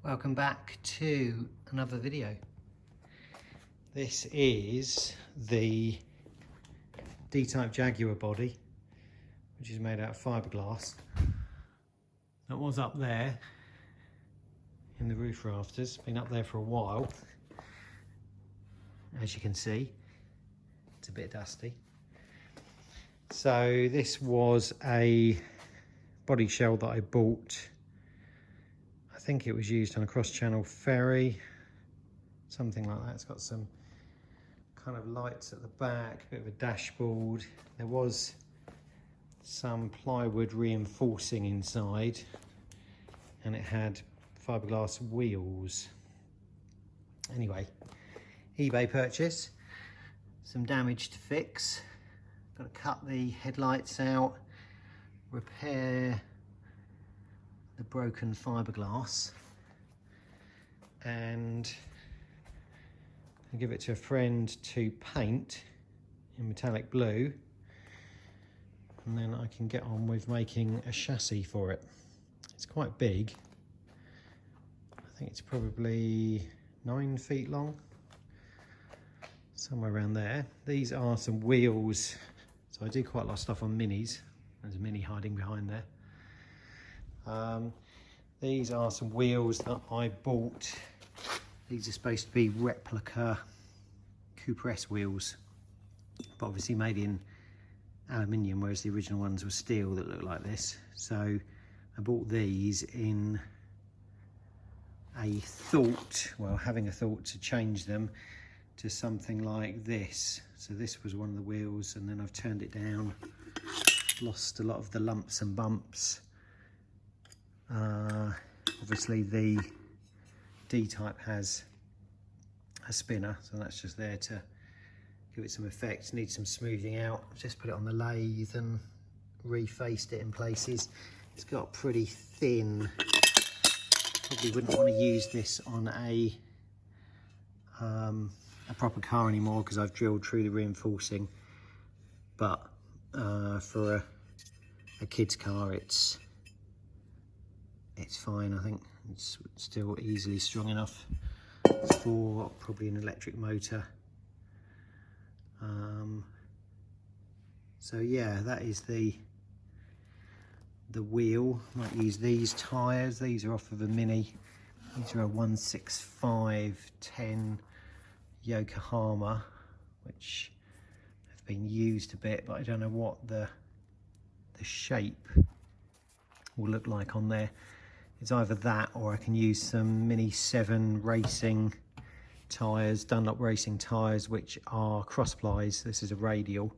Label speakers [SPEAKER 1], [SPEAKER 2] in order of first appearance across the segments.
[SPEAKER 1] Welcome back to another video. This is the D-type Jaguar body, which is made out of fiberglass. That was up there in the roof rafters, been up there for a while. As you can see, it's a bit dusty. So this was a body shell that I bought. I think it was used on a cross-channel ferry, something like that. It's got some kind of lights at the back, a bit of a dashboard. There was some plywood reinforcing inside, and it had fiberglass wheels. Anyway, eBay purchase, some damage to fix. Got to cut the headlights out, repair the broken fiberglass, and give it to a friend to paint in metallic blue, and then I can get on with making a chassis for it. It's quite big. I think it's probably 9 feet long, somewhere around there. These are some wheels. So I do quite a lot of stuff on minis. There's a mini hiding behind there. These are some wheels that I bought. These are supposed to be replica Cooper S wheels, but obviously made in aluminium, whereas the original ones were steel that look like this. So I bought these in a thought, well, having a thought to change them to something like this. So this was one of the wheels, and then I've turned it down, lost a lot of the lumps and bumps. Obviously the D-type has a spinner, so that's just there to give it some effect. Needs some smoothing out. I've just put it on the lathe and refaced it in places. It's got pretty thin. Probably wouldn't want to use this on a proper car anymore because I've drilled through the reinforcing, but for a kid's car it's fine. I think it's still easily strong enough for probably an electric motor. So yeah, that is the wheel. Might use these tyres. These are off of a Mini. These are a 165/10 Yokohama, which have been used a bit, but I don't know what the shape will look like on there. It's either that, or I can use some Mini 7 racing tyres, Dunlop racing tyres, which are cross plies. This is a radial,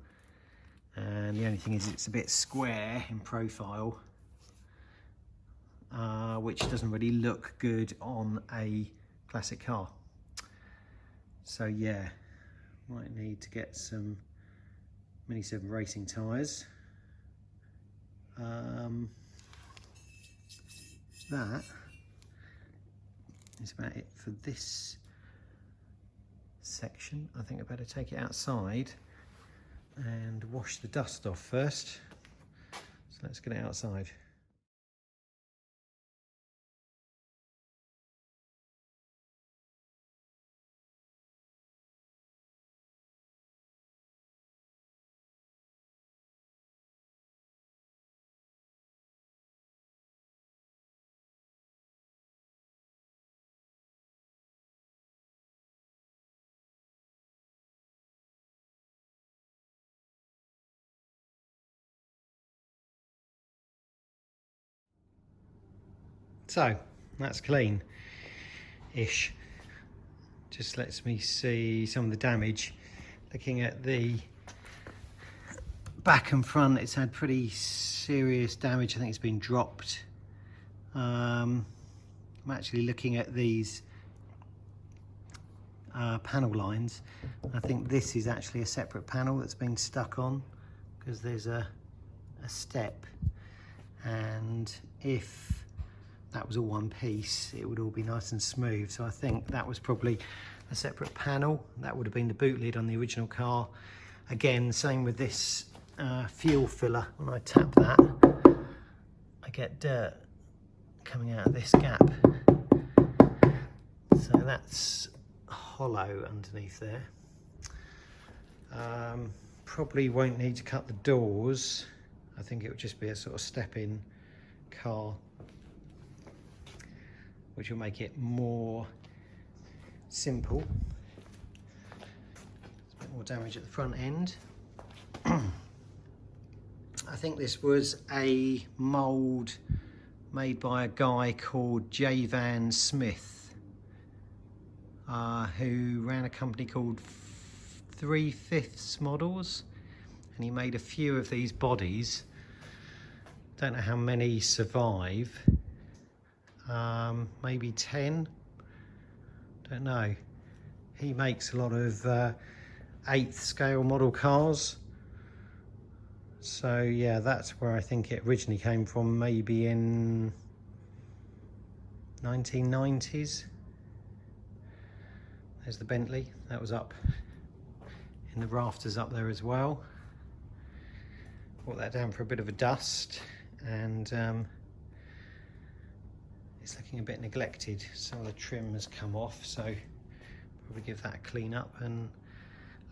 [SPEAKER 1] and the only thing is it's a bit square in profile, which doesn't really look good on a classic car. So yeah, might need to get some Mini 7 racing tyres. That is about it for this section. I think I better take it outside and wash the dust off first. So let's get it outside. So that's clean-ish. Just lets me see some of the damage. Looking at the back and front, it's had pretty serious damage. I think it's been dropped. I'm actually looking at these panel lines. I think this is actually a separate panel that's been stuck on, because there's a step, and if that was all one piece, it would all be nice and smooth. So I think that was probably a separate panel. That would have been the boot lid on the original car. Again, same with this fuel filler. When I tap that, I get dirt coming out of this gap. that's hollow underneath there. Probably won't need to cut the doors. I think it would just be a sort of step-in car, which will make it more simple. There's a bit more damage at the front end. I think this was a mould made by a guy called Jaguar Smith, who ran a company called 3/5 Models, and he made a few of these bodies. Don't know how many survive. Maybe 10. Don't know. He makes a lot of 8th scale model cars. So yeah, that's where I think it originally came from, maybe in 1990s. There's the Bentley, that was up in the rafters up there as well. Brought that down for a bit of a dust, and it's looking a bit neglected. Some of the trim has come off, so probably give that a clean up and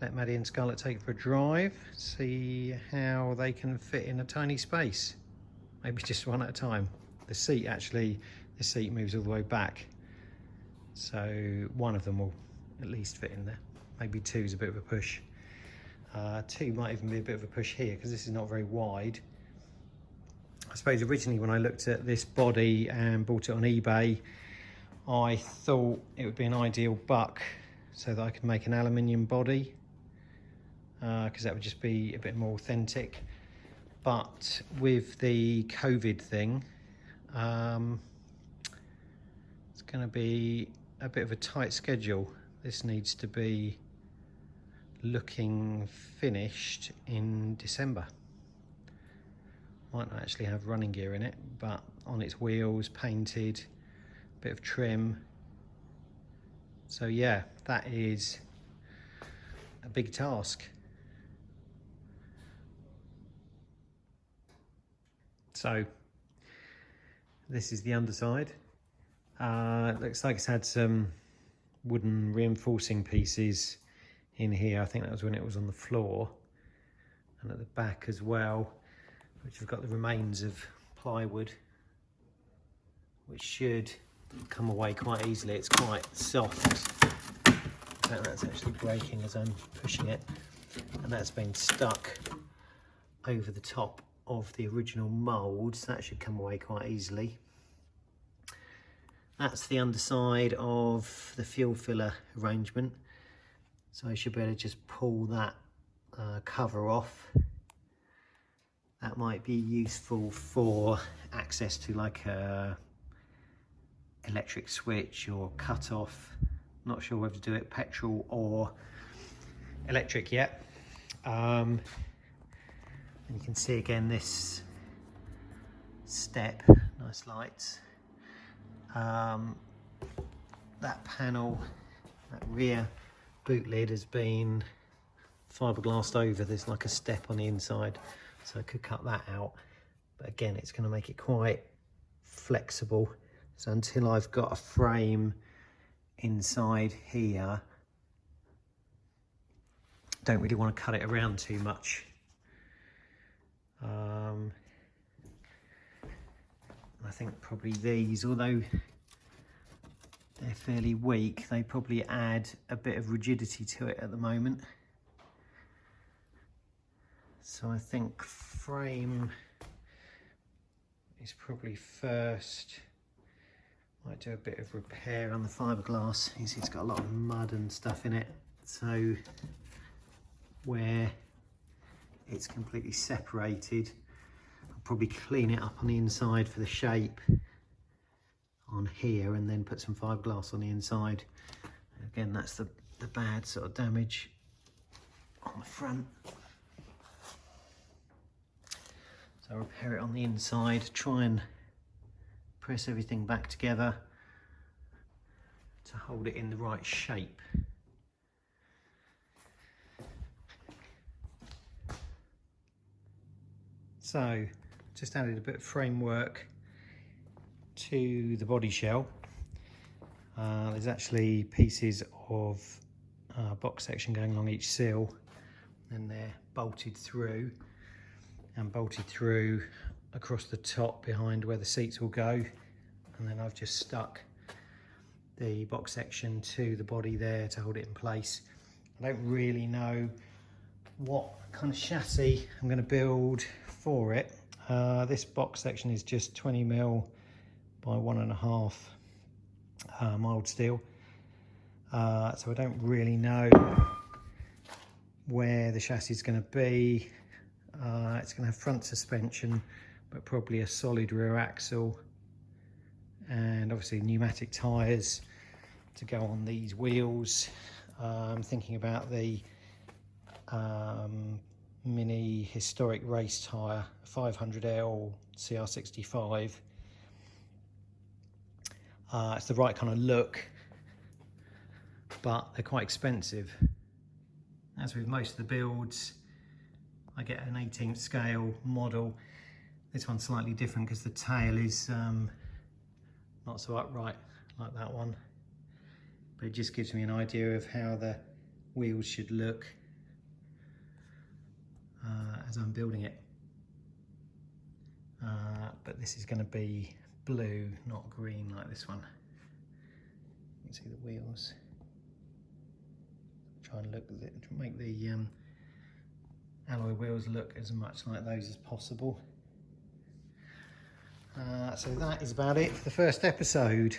[SPEAKER 1] let Maddie and Scarlett take it for a drive, see how they can fit in a tiny space. Maybe just one at a time. The seat moves all the way back, so one of them will at least fit in there. Maybe two is a bit of a push. Two might even be a bit of a push here because this is not very wide. I suppose originally when I looked at this body and bought it on eBay, I thought it would be an ideal buck so that I could make an aluminium body, because that would just be a bit more authentic. But with the COVID thing, it's going to be a bit of a tight schedule. This needs to be looking finished in December. Might not actually have running gear in it, but on its wheels, painted, bit of trim. So yeah, that is a big task. So this is the underside. It looks like it's had some wooden reinforcing pieces in here. I think that was when it was on the floor, and at the back as well, which have got the remains of plywood, which should come away quite easily. It's quite soft. That's actually breaking as I'm pushing it, and that's been stuck over the top of the original mould, so that should come away quite easily. That's the underside of the fuel filler arrangement, so I should be able to just pull that cover off. That might be useful for access to like a electric switch or cut off. Not sure whether to do it petrol or electric yet. And you can see again this step, nice lights. That panel, that rear boot lid has been fiberglassed over. There's like a step on the inside, so I could cut that out. But again, it's going to make it quite flexible. So until I've got a frame inside here, don't really want to cut it around too much. I think probably these, although they're fairly weak, they probably add a bit of rigidity to it at the moment. So I think frame is probably first. Might do a bit of repair on the fiberglass. You see it's got a lot of mud and stuff in it, so where it's completely separated, I'll probably clean it up on the inside for the shape on here, and then put some fiberglass on the inside. Again, that's the bad sort of damage on the front. So I'll repair it on the inside, try and press everything back together to hold it in the right shape. So just added a bit of framework to the body shell. There's actually pieces of box section going along each sill, and they're bolted through across the top behind where the seats will go, and then I've just stuck the box section to the body there to hold it in place. I don't really know what kind of chassis I'm going to build for it. This box section is just 20mm by 1.5 mild steel, so I don't really know where the chassis is going to be. It's going to have front suspension, but probably a solid rear axle, and obviously pneumatic tyres to go on these wheels. I'm thinking about the mini historic race tyre, 500L CR65. It's the right kind of look, but they're quite expensive. As with most of the builds, I get an 18th scale model. This one's slightly different because the tail is not so upright like that one, but it just gives me an idea of how the wheels should look as I'm building it. But this is going to be blue, not green like this one. You can see the wheels. Try and make the alloy wheels look as much like those as possible. So that is about it for the first episode.